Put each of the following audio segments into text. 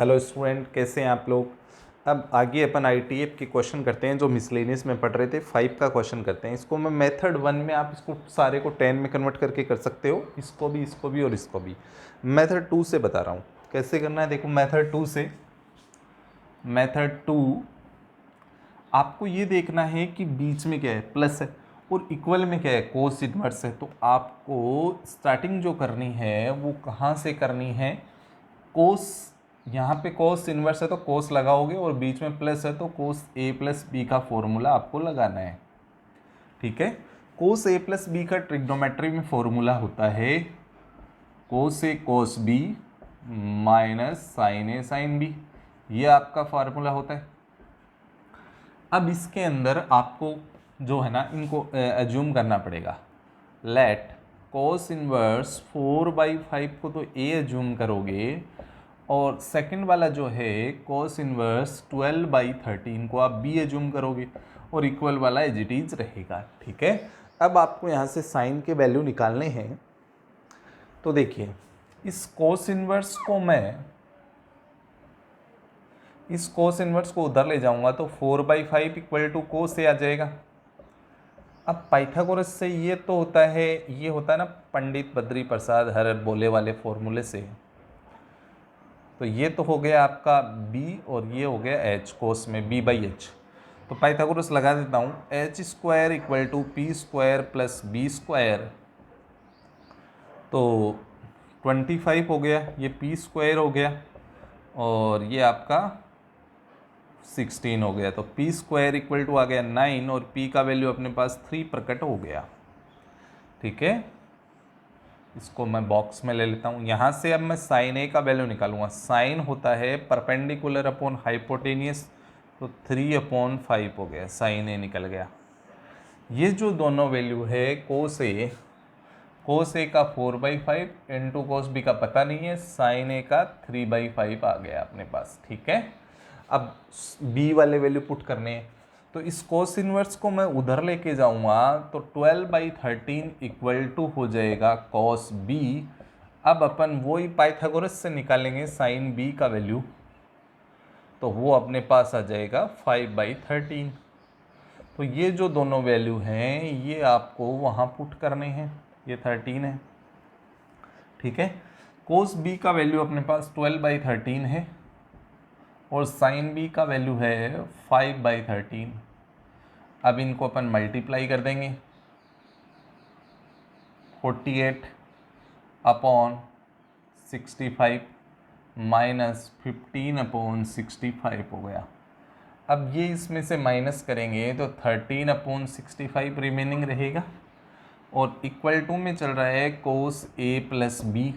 Hello student, कैसे हैं आप लोग। अब आगे अपन आईटीएफ के क्वेश्चन करते हैं जो मिसलेनियस में पढ़ रहे थे। 5 का क्वेश्चन करते हैं। इसको मैं मेथड 1 में, आप इसको सारे को 10 में कन्वर्ट करके कर सकते हो, इसको भी और इसको भी। मेथड 2 से बता रहा हूँ कैसे करना है। देखो मेथड 2 से, मेथड 2 आपको ये देखना है कि बीच में क्या है, प्लस है, और इक्वल में क्या है, कोस इनवर्स है। तो आपको स्टार्टिंग जो करनी है वो कहाँ से करनी है, कोस, यहाँ पे कोस इनवर्स है तो कोस लगाओगे, और बीच में प्लस है तो कोस ए प्लस बी का फॉर्मूला आपको लगाना है। ठीक है, कोस ए प्लस बी का ट्रिग्नोमेट्री में फॉर्मूला होता है कोस ए कोस बी माइनस साइन ए साइन बी, ये आपका फार्मूला होता है। अब इसके अंदर आपको जो है ना, इनको एज्यूम करना पड़ेगा। लेट कोस इनवर्स 4/5 को तो ए एज्यूम करोगे, और सेकंड वाला जो है कोस इनवर्स 12/13 को आप बी एज्यूम करोगे, और इक्वल वाला एज इट इज रहेगा। ठीक है, अब आपको यहाँ से साइन के वैल्यू निकालने हैं। तो देखिए, इस कोस इनवर्स को उधर ले जाऊंगा तो 4/5 इक्वल टू कोस ए आ जाएगा। अब पाइथागोरस से ये तो होता है, ये होता है ना पंडित बद्री प्रसाद हर बोले वाले फॉर्मूले से। तो ये तो हो गया आपका b, और ये हो गया h, कोस में b/h। तो पाइथागोरस लगा देता हूँ, h² equal to p² plus b²। तो 25 हो गया, ये p² हो गया, और ये आपका 16 हो गया। तो p² इक्वल टू आ गया 9, और p का वैल्यू अपने पास 3 प्रकट हो गया। ठीक है, इसको मैं बॉक्स में ले लेता हूँ। यहाँ से अब मैं साइन ए का वैल्यू निकालूंगा। साइन होता है परपेंडिकुलर अपॉन हाइपोटेनियस, तो 3/5 हो गया, साइन ए निकल गया। ये जो दोनों वैल्यू है कोस ए का 4/5 इंटू कोस बी का पता नहीं है, साइन ए का 3/5 आ गया अपने पास। ठीक है, अब बी वाले वैल्यू पुट करने हैं, तो इस कोस इनवर्स को मैं उधर लेके जाऊंगा तो 12/13 इक्वल टू हो जाएगा कॉस बी। अब अपन वही पाइथागोरस से निकालेंगे साइन बी का वैल्यू, तो वो अपने पास आ जाएगा 5/13। तो ये जो दोनों वैल्यू हैं ये आपको वहाँ पुट करने हैं, ये 13 है। ठीक है, कोस बी का वैल्यू अपने पास 12/13 है, और साइन बी का वैल्यू है 5/13। अब इनको अपन मल्टीप्लाई कर देंगे, 48/65 माइनस 15/65 हो गया। अब ये इसमें से माइनस करेंगे तो 13/65 रिमेनिंग रहेगा, और इक्वल टू में चल रहा है कोस ए प्लस बी।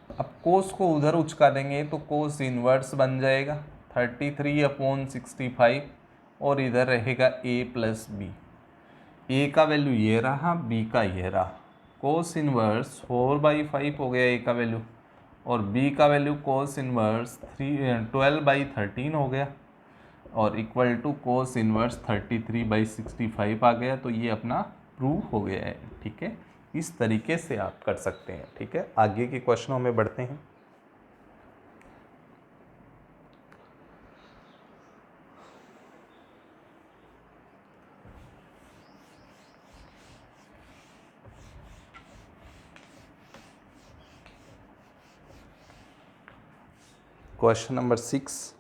अब कोस को उधर उचका देंगे तो कोस इनवर्स बन जाएगा 33/65, और इधर रहेगा a प्लस बी। ए का वैल्यू ये रहा, बी का ये रहा। कोस इनवर्स 4/5 हो गया a का वैल्यू, और b का वैल्यू कोस इनवर्स 12/13 हो गया, और इक्वल टू कोस इनवर्स 33/65 आ गया। तो ये अपना प्रूव हो गया है। ठीक है, इस तरीके से आप कर सकते हैं। ठीक है, आगे के क्वेश्चनों में बढ़ते हैं। क्वेश्चन नंबर 6,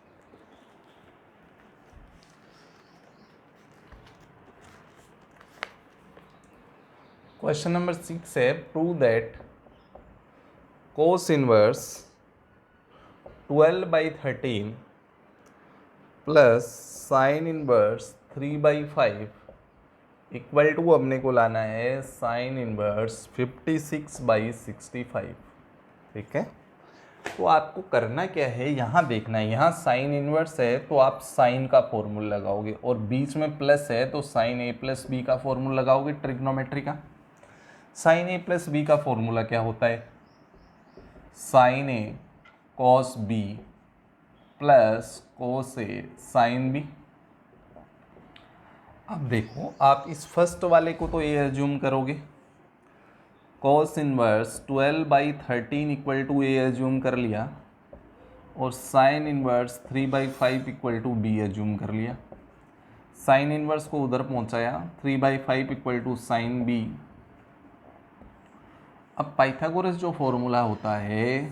क्वेश्चन नंबर 6 है, prove that cos inverse 12/13 plus sine inverse 3/5 equal to, अपने को लाना है साइन इनवर्स 56/65। ठीक है, तो आपको करना क्या है, यहाँ देखना है, यहाँ साइन इनवर्स है तो आप साइन का फॉर्मूला लगाओगे, और बीच में प्लस है तो साइन ए प्लस बी का फॉर्मूला लगाओगे ट्रिग्नोमेट्री का। साइन ए प्लस बी का फॉर्मूला क्या होता है, sine a cos b plus cos a sine b. अब देखो, आप इस फर्स्ट वाले को तो ए एज्यूम करोगे, cos inverse 12/13 equal to a assume कर लिया, और sine inverse 3/5 equal to b assume कर लिया। साइन इनवर्स को उधर पहुंचाया, 3/5 इक्वल टू साइन बी। अब पाइथागोरस जो फॉर्मूला होता है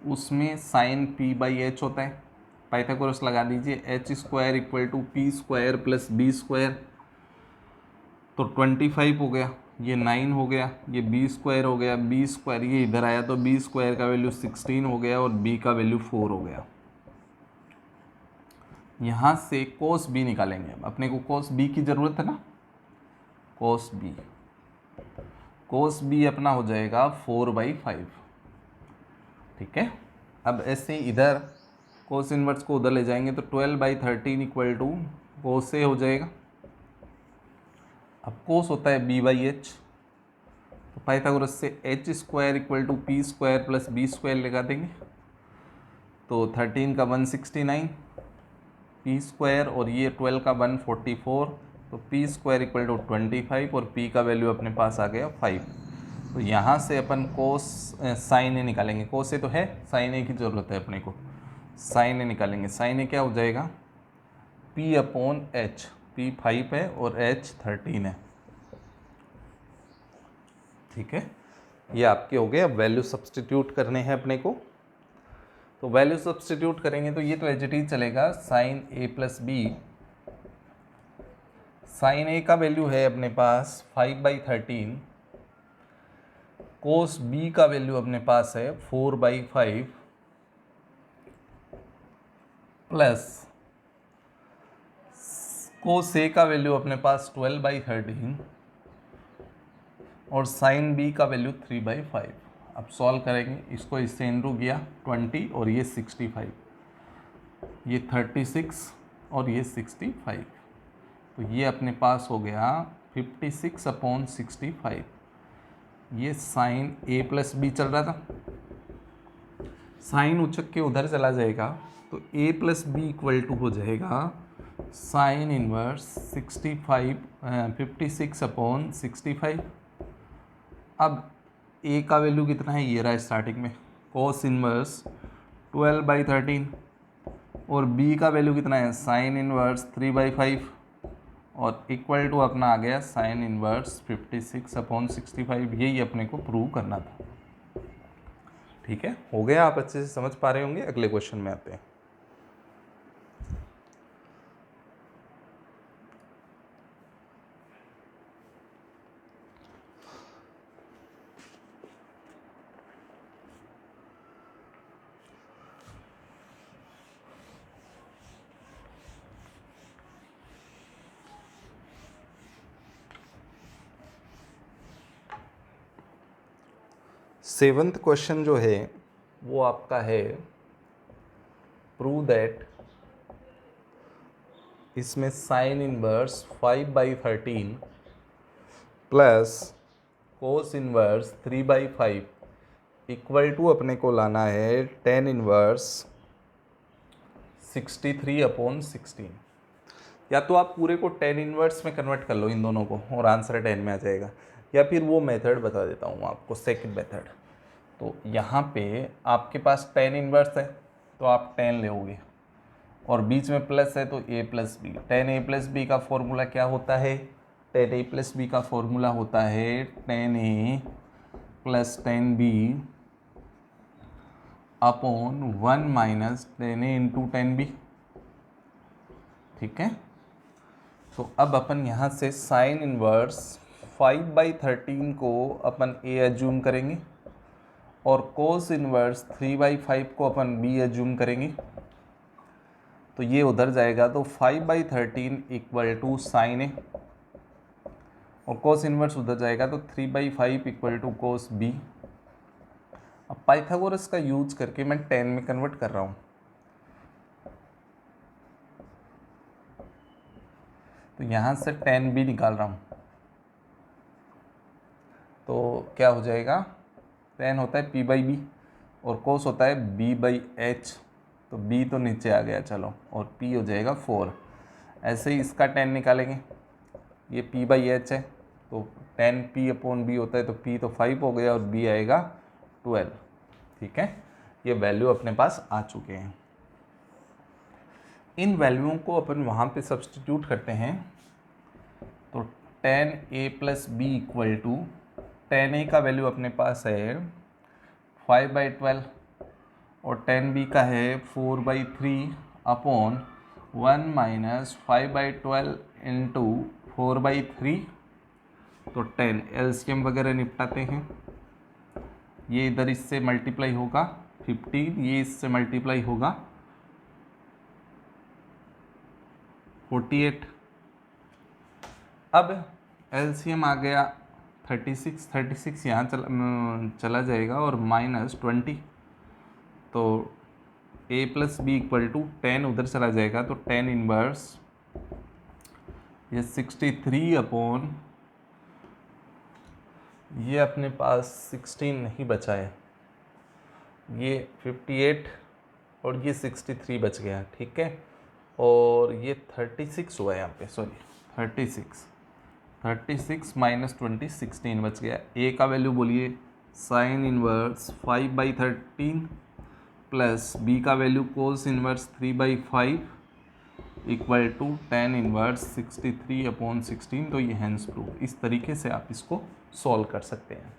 उसमें साइन पी बाई एच होता है। पाइथागोरस लगा दीजिए, h square equal to p square plus b square, तो 25 हो गया, ये 9 हो गया, ये बी स्क्वायर हो गया, बी स्क्वायर ये इधर आया तो बी स्क्वायर का वैल्यू 16 हो गया और बी का वैल्यू 4 हो गया। यहाँ से कोस बी निकालेंगे। अब अपने को कोस बी की ज़रूरत है ना, कोस बी अपना हो जाएगा 4/5। ठीक है। अब ऐसे इधर कोस इनवर्स को उधर ले जाएंगे तो 12/13 इक्वल टू कोस ए हो जाएगा। अब कोस होता है b/h, तो पाइथागोरस से h square equal to p square plus b square लगा देंगे, तो 13 का 169 पी स्क्वायर और ये 12 का 144, तो पी स्क्वायर इक्वल टू 25 और पी का वैल्यू अपने पास आ गया 5। तो यहाँ से अपन कोस साइन ए निकालेंगे। कोस ए तो है, साइन ए की ज़रूरत है अपने को, साइन ए निकालेंगे। साइन ए क्या हो जाएगा, p/h, p 5 है और h 13 है। ठीक है, ये आपके हो गए। अब वैल्यू सब्सटीट्यूट करने हैं अपने को, तो वैल्यू सब्सटीट्यूट करेंगे तो ये तो एच टी चलेगा, sign a plus B. Sign ए का वैल्यू है अपने पास 5/13, कोस बी का वैल्यू अपने पास है 4/5 प्लस कोस ए का वैल्यू अपने पास 12/13 और साइन बी का वैल्यू 3/5। अब सॉल्व करेंगे, इसको इससे इंटू किया 20 और ये 65, ये 36 और ये 65, तो ये अपने पास हो गया 56/65। ये साइन ए प्लस बी चल रहा था, साइन उचक के उधर चला जाएगा तो ए प्लस बी इक्वल टू हो जाएगा साइन इनवर्स 56/65। अब ए का वैल्यू कितना है, ये रहा स्टार्टिंग में, कोस इनवर्स 12/13 और बी का वैल्यू कितना है, साइन इनवर्स 3/5 और इक्वल टू अपना आ गया साइन इनवर्स 56/65। यही अपने को प्रूव करना था। ठीक है, हो गया, आप अच्छे से समझ पा रहे होंगे। अगले क्वेश्चन में आते हैं। सेवंथ क्वेश्चन जो है वो आपका है, प्रूव दैट, इसमें sine inverse 5/13 plus cos inverse 3/5 equal to अपने को लाना है टेन इनवर्स 63/16। या तो आप पूरे को टेन इनवर्स में कन्वर्ट कर लो इन दोनों को और आंसर 10 में आ जाएगा, या फिर वो मेथड बता देता हूँ आपको, सेकंड मेथड। तो यहाँ पे आपके पास टेन इनवर्स है तो आप 10 लोगे और बीच में प्लस है तो a plus b. Tan a plus b का फॉर्मूला क्या होता है, टेन ए प्लस बी का फॉर्मूला होता है tan a plus tan b upon 1 minus tan a into tan b. ठीक है, तो अब अपन यहाँ से साइन इनवर्स 5/13 को अपन a एज्यूम करेंगे और कोस इनवर्स 3/5 को अपन b एज्यूम करेंगे, तो ये उधर जाएगा तो 5/13 इक्वल टू साइन ए और कोस इनवर्स उधर जाएगा तो 3/5 इक्वल टू कोस बी। अब पाइथागोरस का यूज करके मैं 10 में कन्वर्ट कर रहा हूँ, तो यहाँ से 10 भी निकाल रहा हूँ, तो क्या हो जाएगा, 10 होता है p/b और कोस होता है b/h, तो b तो नीचे आ गया चलो, और p हो जाएगा 4। ऐसे ही इसका 10 निकालेंगे, ये p/h है तो 10p/b होता है, तो p तो 5 हो गया और b आएगा 12। ठीक है, ये वैल्यू अपने पास आ चुके हैं। इन वैल्यूओं को अपन वहाँ पे सब्सटीट्यूट करते हैं, तो 10a+b इक्वल टू 10a का वैल्यू अपने पास है 5/12 और 10b का है 4/3 अपॉन 1 माइनस 5/12 इंटू 4/3। तो 10 एलसीएम वगैरह निपटाते हैं, ये इधर इससे मल्टीप्लाई होगा 15, ये इससे मल्टीप्लाई होगा 48। अब एलसीएम आ गया 36 यहाँ चला जाएगा और -20, तो a+b इक्वल टू 10 उधर चला जाएगा, तो 10 इनवर्स ये 63 अपॉन ये अपने पास 16 नहीं बचा है, ये 58 और ये 63 बच गया। ठीक है, और ये 36 हुआ है यहाँ पे, सॉरी 36 माइनस 20 16 बच गया। ए का वैल्यू बोलिए साइन इनवर्स 5/13 प्लस बी का value cos inverse 3/5 equal to 10 inverse 63/16। तो ये हैंस प्रूफ। इस तरीके से आप इसको सॉल्व कर सकते हैं।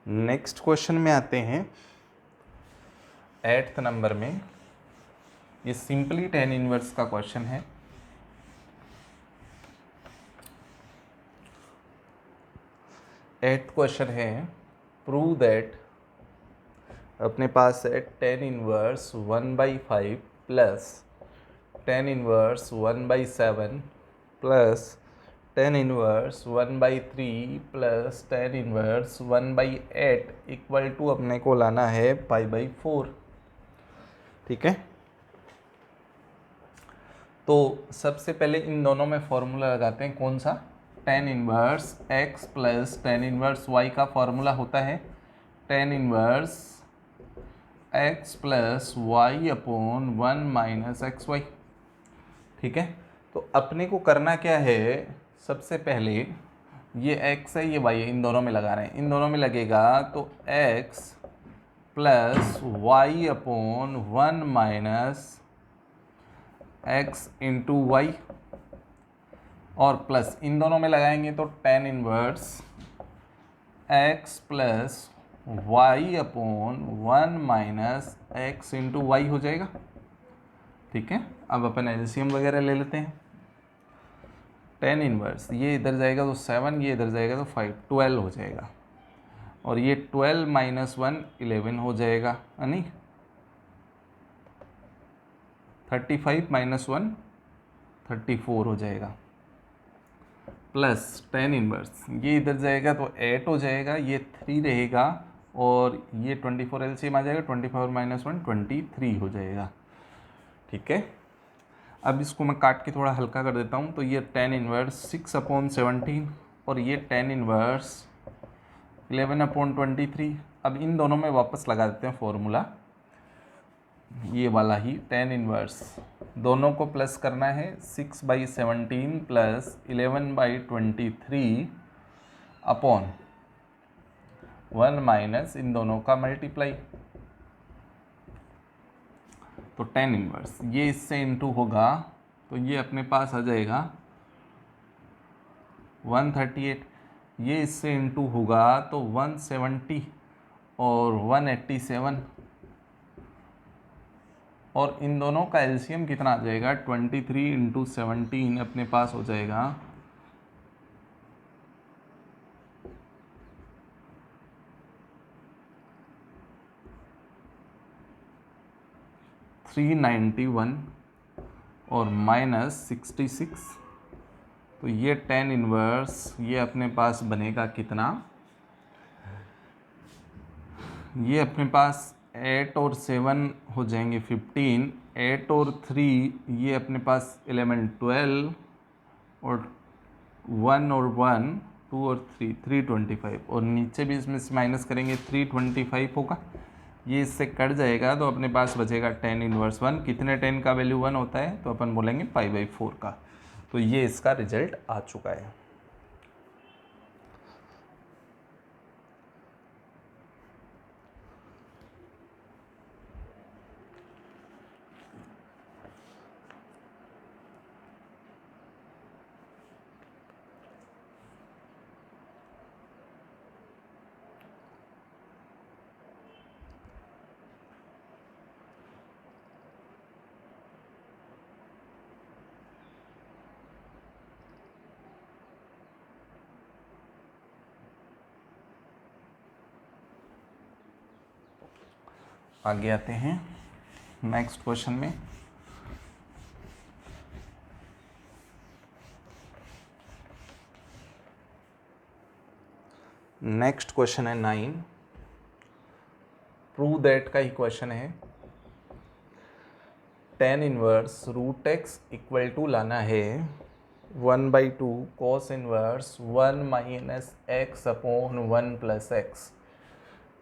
नेक्स्ट क्वेश्चन में आते हैं 8th नंबर में। ये सिंपली tan इनवर्स का क्वेश्चन है। एट्थ क्वेश्चन है, प्रूव दैट, अपने पास है tan inverse 1/5 plus tan inverse 1/7 plus tan inverse 1/3 plus tan inverse 1/8 equal to अपने को लाना है π/4। ठीक है, तो सबसे पहले इन दोनों में फॉर्मूला लगाते हैं। कौन सा? tan inverse x plus tan inverse y का फॉर्मूला होता है tan inverse x plus y upon 1 minus XY। ठीक है, तो अपने को करना क्या है, सबसे पहले ये x है, ये y है, इन दोनों में लगा रहे हैं। इन दोनों में लगेगा तो x plus y upon 1 minus x into y, और प्लस इन दोनों में लगाएंगे तो tan inverse x plus y upon 1 minus x into y हो जाएगा। ठीक है, अब अपन एलसीएम वगैरह ले लेते हैं। tan इनवर्स ये इधर जाएगा तो 7, ये इधर जाएगा तो 5, 12 हो जाएगा, और ये 12 माइनस 1 11 हो जाएगा, नहीं 35 माइनस 1 34 हो जाएगा, प्लस tan इनवर्स ये इधर जाएगा तो 8 हो जाएगा, ये 3 रहेगा, और ये 24 एलसीएम आ जाएगा, 24 माइनस 1 23 हो जाएगा। ठीक है, अब इसको मैं काट के थोड़ा हल्का कर देता हूँ, तो ये tan इनवर्स 6/17 और ये tan इनवर्स 11/23। अब इन दोनों में वापस लगा देते हैं फॉर्मूला, ये वाला ही tan इनवर्स, दोनों को प्लस करना है 6/17 प्लस 11/23 अपॉन 1 माइनस इन दोनों का मल्टीप्लाई, तो tan इनवर्स ये इससे इंटू होगा, तो ये अपने पास आ जाएगा 138, ये इससे इंटू होगा तो 170 और 187, और इन दोनों का एलसीएम कितना आ जाएगा 23 इंटू 17 अपने पास हो जाएगा 391 और माइनस 66, तो ये tan इनवर्स ये अपने पास बनेगा कितना ये अपने पास 8 और 7 हो जाएंगे 15, 8 और 3 ये अपने पास 11 12, और 1 और 1 2 और 3 325, और नीचे भी इसमें से माइनस करेंगे 325 होगा, ये इससे कट जाएगा तो अपने पास बचेगा 10 इनवर्स 1। कितने 10 का वैल्यू 1 होता है तो अपन बोलेंगे π/4 का। तो ये इसका रिजल्ट आ चुका है। आगे आते हैं नेक्स्ट क्वेश्चन में। नेक्स्ट क्वेश्चन है 9, प्रूव दैट का ही क्वेश्चन है। tan inverse root x equal to लाना है 1/2 cos inverse 1 minus x upon 1 plus x.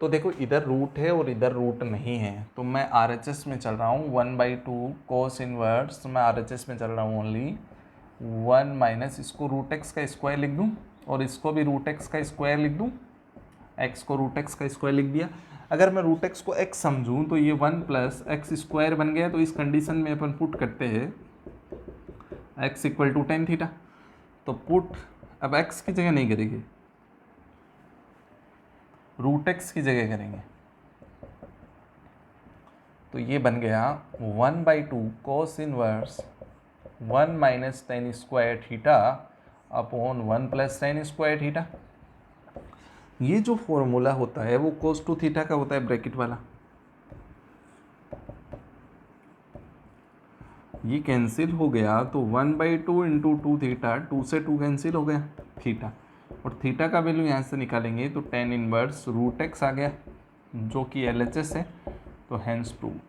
तो देखो इधर रूट है और इधर रूट नहीं है, तो मैं RHS में चल रहा हूँ। 1/2 cos इनवर्स मैं RHS में चल रहा हूँ ओनली 1 माइनस, इसको रूट एक्स का स्क्वायर लिख दूँ और इसको भी रूट एक्स का स्क्वायर लिख दूँ, एक्स को रूट एक्स का स्क्वायर लिख दिया। अगर मैं रूट एक्स को एक्स समझूँ तो ये 1 प्लस एक्स स्क्वायर बन गया। तो इस कंडीशन में अपन पुट करते हैं x equal to tan theta. तो पुट अब x की जगह नहीं करेंगे, रूट एक्स की जगह करेंगे। तो ये बन गया 1/2 cos inverse 1 minus tan square theta upon 1 plus tan square theta. ये जो फॉर्मूला होता है वो cos 2 थीटा का होता है, ब्रैकेट वाला। ये कैंसिल हो गया तो 1/2 इंटू 2 थीटा, 2 से 2 कैंसिल हो गया थीटा, और थीटा का वैल्यू यहाँ से निकालेंगे तो tan इनवर्स रूट एक्स आ गया जो कि LHS है। तो हैंस प्रूव।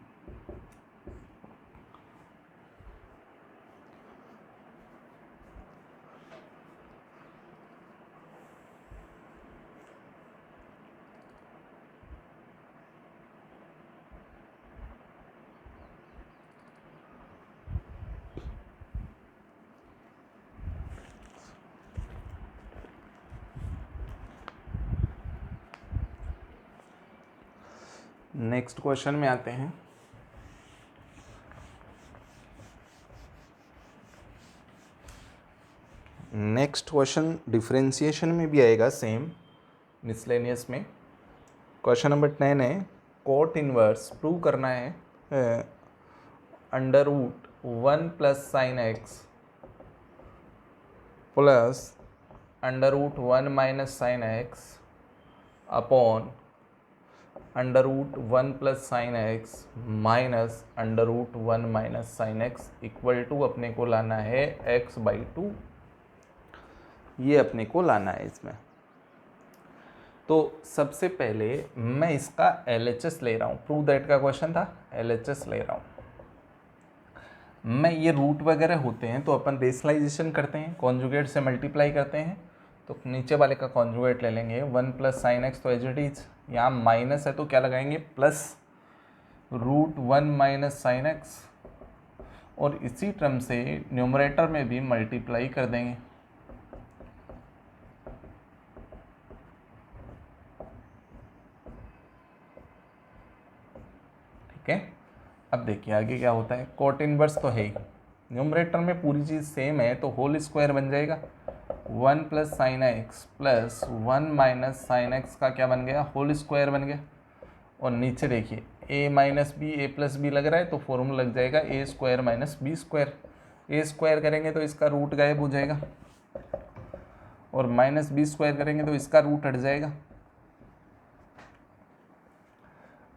नेक्स्ट क्वेश्चन में आते हैं। नेक्स्ट क्वेश्चन डिफरेंशिएशन में भी आएगा सेम, मिसलेनियस में। क्वेश्चन नंबर 10 है, कोट इनवर्स प्रूव करना है under root 1 plus sine x plus under root 1 minus sine x upon under root 1 plus sine x minus under root 1 minus sine x equal to अपने को लाना है x/2। ये अपने को लाना है इसमें। तो सबसे पहले मैं इसका LHS ले रहा हूँ, प्रूव दैट का क्वेश्चन था, LHS ले रहा हूँ मैं। ये रूट वगैरह होते हैं तो अपन रेशनलाइजेशन करते हैं, कॉन्जुगेट से मल्टीप्लाई करते हैं। तो नीचे वाले का कॉन्जुगेट ले लेंगे 1 प्लस साइन एक्स, तो एज इट इज यहाँ माइनस है तो क्या लगाएंगे plus root 1 minus sine x, और इसी टर्म से न्यूमरेटर में भी मल्टीप्लाई कर देंगे। ठीक है, अब देखिए आगे क्या होता है। कोट इनवर्स तो है ही, न्यूमरेटर में पूरी चीज़ सेम है तो होल स्क्वायर बन जाएगा 1 plus sine x plus 1 minus sine x का क्या बन गया, होल स्क्वायर बन गया। और नीचे देखिए a minus b a plus b लग रहा है तो फॉर्मूला लग जाएगा a square minus b square. A square करेंगे तो इसका रूट गायब हो जाएगा, और माइनस बी स्क्वायर करेंगे तो इसका रूट हट जाएगा।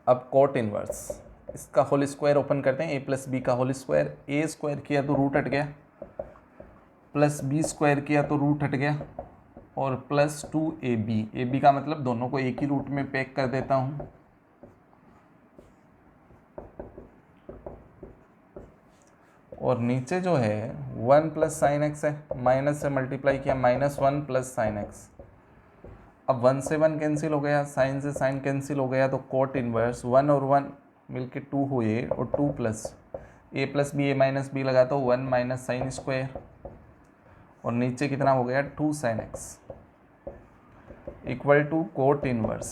अब कोट इनवर्स इसका होल स्क्वायर ओपन करते हैं, a प्लस बी का होल स्क्वायर, ए स्क्वायर किया तो रूट हट गया, प्लस बी स्क्वायर किया तो रूट हट गया, और प्लस 2ab, ab का मतलब दोनों को एक ही रूट में पैक कर देता हूँ, और नीचे जो है 1 प्लस साइन एक्स है, माइनस से मल्टीप्लाई किया, -1 प्लस साइन एक्स। अब 1 से 1 कैंसिल हो गया, साइन से साइन कैंसिल हो गया, तो कोट इनवर्स 1 और 1 मिलके 2 हुए, और 2 plus a plus b, a minus b लगा तो 1 माइनस साइन स्क्वायर, और नीचे कितना हो गया 2 sine x equal to cot inverse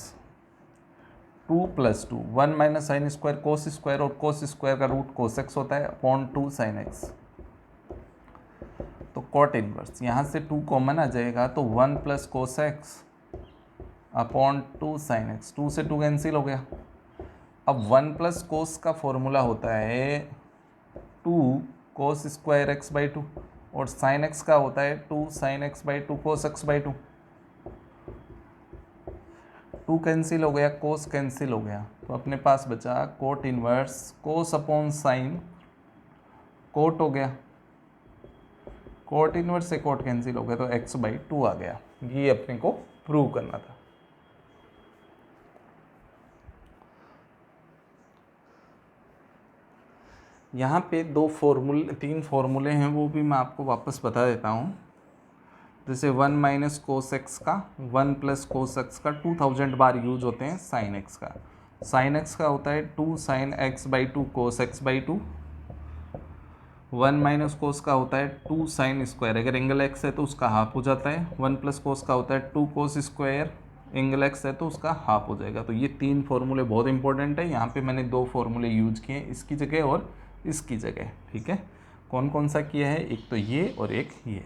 2 plus 2, 1 minus sine square cos square, और कोस स्क्वायर का रूट कोस एक्स होता है, अपॉन 2 साइन एक्स। तो कोट इनवर्स यहाँ से 2 कॉमन आ जाएगा, तो 1 plus cos x upon 2 sine x, 2 से 2 कैंसिल हो गया। अब 1 प्लस कोस का फॉर्मूला होता है 2 कोस स्क्वायर एक्स बाई 2, और साइन एक्स का होता है 2 sine x by 2 cos x by 2। 2 cancel हो गया, कोस कैंसिल हो गया, तो अपने पास बचा cot inverse cos upon sine, cot हो गया, कोट इनवर्स से कोट कैंसिल हो गया, तो x बाई 2 आ गया। ये अपने को प्रूव करना था। यहाँ पे 3 फॉर्मूले हैं, वो भी मैं आपको वापस बता देता हूँ। जैसे 1 माइनस कोस एक्स का, 1 प्लस कोस एक्स का 2000 बार यूज होते हैं साइन एक्स का। साइन एक्स का होता है 2 sine x by 2 cos x by 2। 1 minus cos का होता है 2 साइन स्क्वायर, अगर एंगल एक्स है तो उसका हाफ हो जाता है। 1 प्लस कोस का होता है 2 कोस स्क्वायर, एंगल एक्स है तो उसका हाफ हो जाएगा। तो ये 3 फॉर्मूले बहुत इंपॉर्टेंट है। यहाँ पे मैंने 2 फॉर्मूले यूज किए, इसकी जगह और इसकी जगह। ठीक है, कौन कौन सा किया है, एक तो ये और एक ये।